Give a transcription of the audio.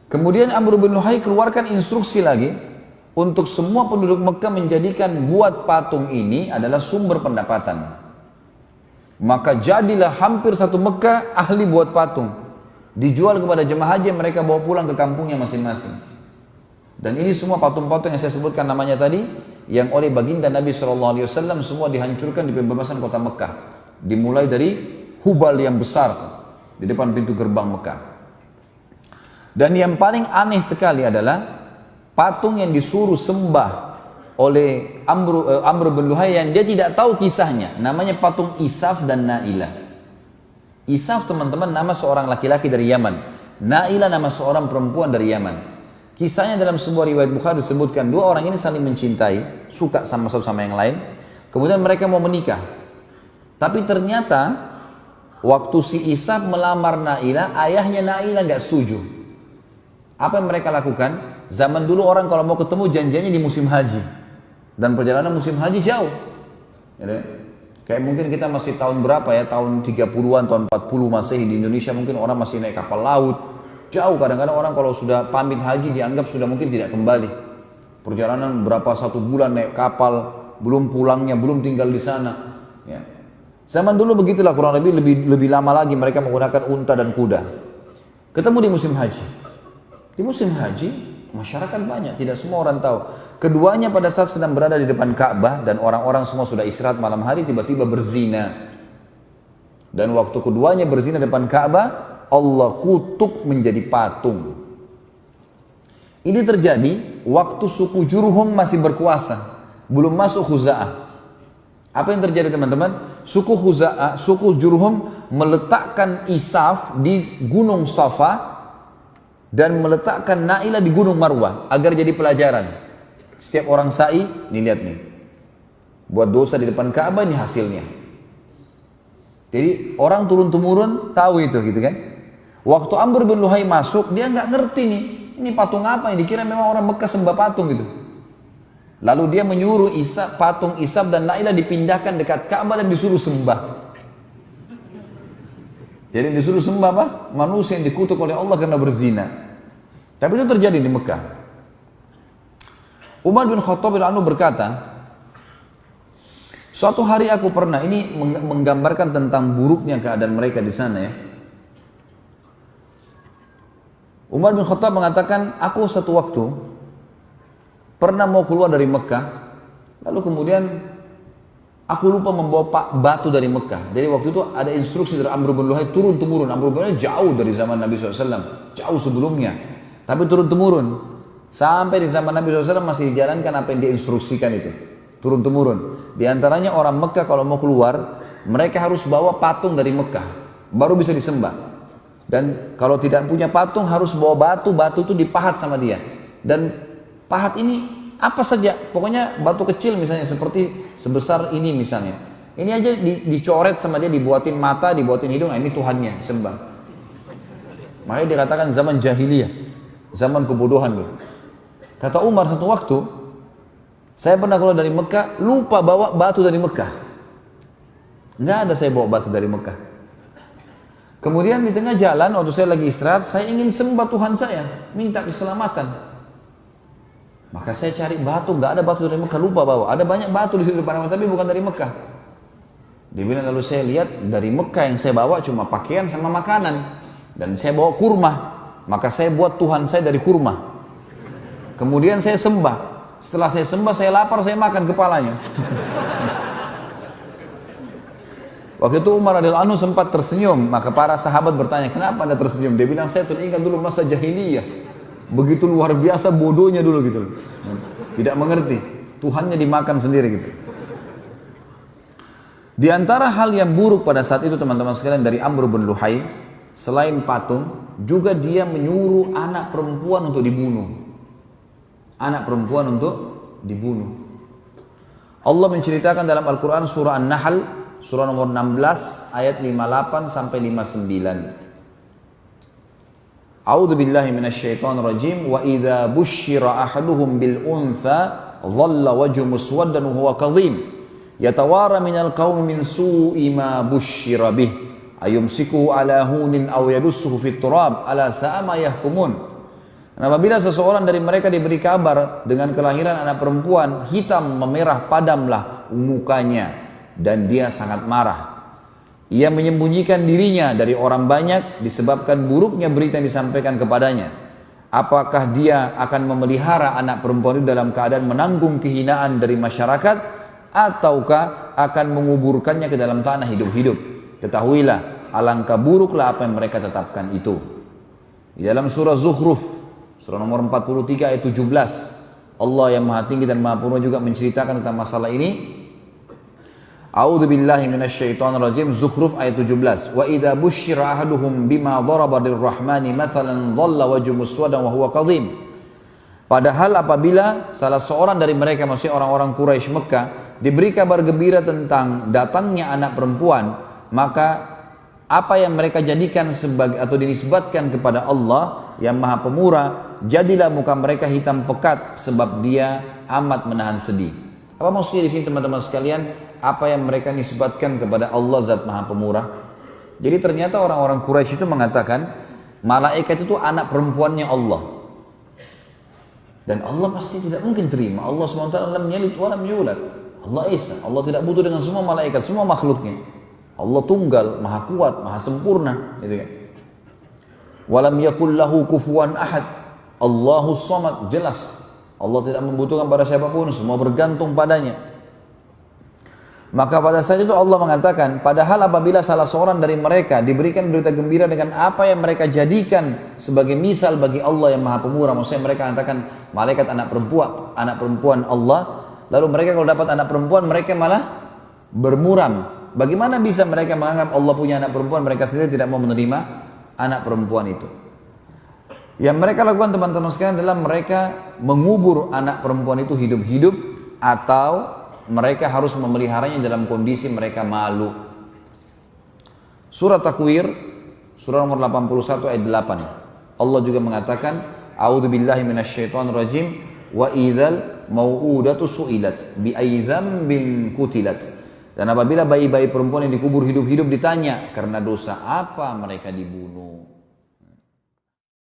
Kemudian Amr bin Luhai keluarkan instruksi lagi untuk semua penduduk Mekah menjadikan buat patung ini adalah sumber pendapatan. Maka jadilah hampir satu Mekah ahli buat patung. Dijual kepada jemaah haji, mereka bawa pulang ke kampungnya masing-masing. Dan ini semua patung-patung yang saya sebutkan namanya tadi, yang oleh baginda Nabi SAW semua dihancurkan di pembebasan kota Mekah. Dimulai dari Hubal yang besar di depan pintu gerbang Mekah. Dan yang paling aneh sekali adalah patung yang disuruh sembah oleh Amr bin Luhai yang dia tidak tahu kisahnya. Namanya patung Isaf dan Nailah. Isaf teman-teman nama seorang laki-laki dari Yaman. Nailah nama seorang perempuan dari Yaman. Kisahnya dalam sebuah riwayat Bukhari disebutkan dua orang ini saling mencintai, suka sama satu sama yang lain. Kemudian mereka mau menikah. Tapi ternyata waktu si Isaf melamar Nailah, ayahnya Nailah nggak setuju. Apa yang mereka lakukan? Zaman dulu orang kalau mau ketemu janjiannya di musim haji. Dan perjalanan musim haji jauh. Kayak mungkin kita masih tahun berapa ya, tahun 30-an, tahun 40 Masehi di Indonesia mungkin orang masih naik kapal laut. Jauh, kadang-kadang orang kalau sudah pamit haji dianggap sudah mungkin tidak kembali. Perjalanan berapa, 1 bulan naik kapal, belum pulangnya, belum tinggal di sana. Ya. Zaman dulu begitulah, kurang lebih lama lagi mereka menggunakan unta dan kuda. Ketemu di musim haji. Di musim haji, masyarakat banyak, tidak semua orang tahu. Keduanya pada saat sedang berada di depan Ka'bah dan orang-orang semua sudah istirahat malam hari, tiba-tiba berzina. Dan waktu keduanya berzina di depan Ka'bah, Allah kutuk menjadi patung. Ini terjadi waktu suku Jurhum masih berkuasa, belum masuk Khuza'ah. Apa yang terjadi teman-teman? Suku Jurhum meletakkan Isaf di Gunung Safa dan meletakkan Nailah di Gunung Marwah agar jadi pelajaran. Setiap orang sa'i, nih lihat nih, buat dosa di depan Ka'bah, ini hasilnya. Jadi orang turun-temurun tahu itu gitu kan. Waktu Amr bin Luhai masuk, dia nggak ngerti nih, ini patung apa yang dikira memang orang Mekah sembah patung gitu. Lalu dia menyuruh patung Isaf dan Nailah dipindahkan dekat Ka'bah dan disuruh sembah. Jadi disuruh sembah apa? Manusia yang dikutuk oleh Allah karena berzina. Tapi itu terjadi di Mekah. Umar bin Khattab radhiyallahu anhu berkata, suatu hari aku pernah, ini menggambarkan tentang buruknya keadaan mereka di sana ya. Umar bin Khattab mengatakan, aku satu waktu pernah mau keluar dari Mekah, lalu kemudian aku lupa membawa batu dari Mekah. Jadi waktu itu ada instruksi dari Amr bin Luhai turun-temurun. Amr bin Luhai jauh dari zaman Nabi SAW, jauh sebelumnya. Tapi turun-temurun. Sampai di zaman Nabi SAW masih dijalankan apa yang diinstruksikan itu. Turun-temurun. Di antaranya orang Mekah kalau mau keluar, mereka harus bawa patung dari Mekah. Baru bisa disembah. Dan kalau tidak punya patung harus bawa batu. Batu itu dipahat sama dia. Dan pahat ini apa saja, pokoknya batu kecil misalnya seperti sebesar ini misalnya. Ini aja dicoret sama dia, dibuatin mata, dibuatin hidung, nah ini Tuhannya, sembah. Makanya dikatakan zaman jahiliyah, zaman kebodohan. Kata Umar satu waktu, saya pernah keluar dari Mekah, lupa bawa batu dari Mekah. Nggak ada saya bawa batu dari Mekah. Kemudian di tengah jalan, waktu saya lagi istirahat, saya ingin sembah Tuhan saya, minta keselamatan. Maka saya cari batu, nggak ada batu dari Mekah, lupa bawa. Ada banyak batu di situ depan, tapi bukan dari Mekah. Dia bilang, lalu saya lihat dari Mekah yang saya bawa cuma pakaian sama makanan. Dan saya bawa kurma, maka saya buat Tuhan saya dari kurma. Kemudian saya sembah. Setelah saya sembah, saya lapar, saya makan kepalanya. Waktu itu Umar radhiyallahu anhu sempat tersenyum, maka para sahabat bertanya, kenapa Anda tersenyum? Dia bilang, saya teringat dulu masa jahiliyah. Begitu luar biasa bodohnya dulu gitu. Tidak mengerti. Tuhannya dimakan sendiri gitu. Di antara hal yang buruk pada saat itu teman-teman sekalian dari Amr bin Luhai, selain patung, juga dia menyuruh anak perempuan untuk dibunuh. Anak perempuan untuk dibunuh. Allah menceritakan dalam Al-Quran surah An-Nahl, surah nomor 16, ayat 58 sampai 59. A'udzu billahi minasyaitonir rajim wa idza busyira ahaduhum bil untha dhalla wajhu muswaddan wa huwa kadhim yatawara minal qaumi min su'i ma busyira bih ayumsikuhu ala hunin aw yadussuhu fit turab ala sa'a ma yahkumun. Dan apabila seseorang dari mereka diberi kabar dengan kelahiran anak perempuan, hitam memerah padamlah mukanya dan dia sangat marah. Ia menyembunyikan dirinya dari orang banyak disebabkan buruknya berita yang disampaikan kepadanya. Apakah dia akan memelihara anak perempuan itu dalam keadaan menanggung kehinaan dari masyarakat, ataukah akan menguburkannya ke dalam tanah hidup-hidup? Ketahuilah, alangkah buruklah apa yang mereka tetapkan itu. Di dalam surah Zukhruf, surah nomor 43 ayat 17, Allah yang maha tinggi dan maha purba juga menceritakan tentang masalah ini. A'udzu billahi minasyaitonir rajim. Zukhruf ayat 17. Wa idza busyira ahaduhum bima daraba lirrahmani mathalan dhalla wajhu muswadan wa huwa kadhim. Padahal apabila salah seorang dari mereka, maksudnya orang-orang Quraisy Mekah, diberi kabar gembira tentang datangnya anak perempuan, maka apa yang mereka jadikan sebagai atau dinisbatkan kepada Allah yang maha pemurah, jadilah muka mereka hitam pekat sebab dia amat menahan sedih. Apa maksudnya di sini teman-teman sekalian? Apa yang mereka nisbatkan kepada Allah zat maha pemurah? Jadi ternyata orang-orang Quraisy itu mengatakan malaikat itu anak perempuannya Allah. Dan Allah pasti tidak mungkin terima. Allah SWT lam yalid wa lam yulad. Allah Esa. Allah tidak butuh dengan semua malaikat, semua makhluknya. Allah tunggal, maha kuat, maha sempurna, gitu kan. Walam yakul lahu kufuwan ahad. Allahus samad, jelas. Allah tidak membutuhkan pada siapapun, semua bergantung padanya. Maka pada saat itu Allah mengatakan, padahal apabila salah seorang dari mereka diberikan berita gembira dengan apa yang mereka jadikan sebagai misal bagi Allah yang maha pemurah, maksudnya mereka katakan malaikat anak perempuan Allah, lalu mereka kalau dapat anak perempuan mereka malah bermuram. Bagaimana bisa mereka menganggap Allah punya anak perempuan, mereka sendiri tidak mau menerima anak perempuan itu? Yang mereka lakukan teman-teman sekalian adalah mereka mengubur anak perempuan itu hidup-hidup, atau mereka harus memeliharanya dalam kondisi mereka malu. Surah Takwir, surah nomor 81 ayat 8. Allah juga mengatakan, A'udzu billahi minasyaitonir rajim, wa idzal mau'udatu su'ilat bi ayyi dzambin qutilat. Dan apabila bayi-bayi perempuan yang dikubur hidup-hidup ditanya, karena dosa apa mereka dibunuh?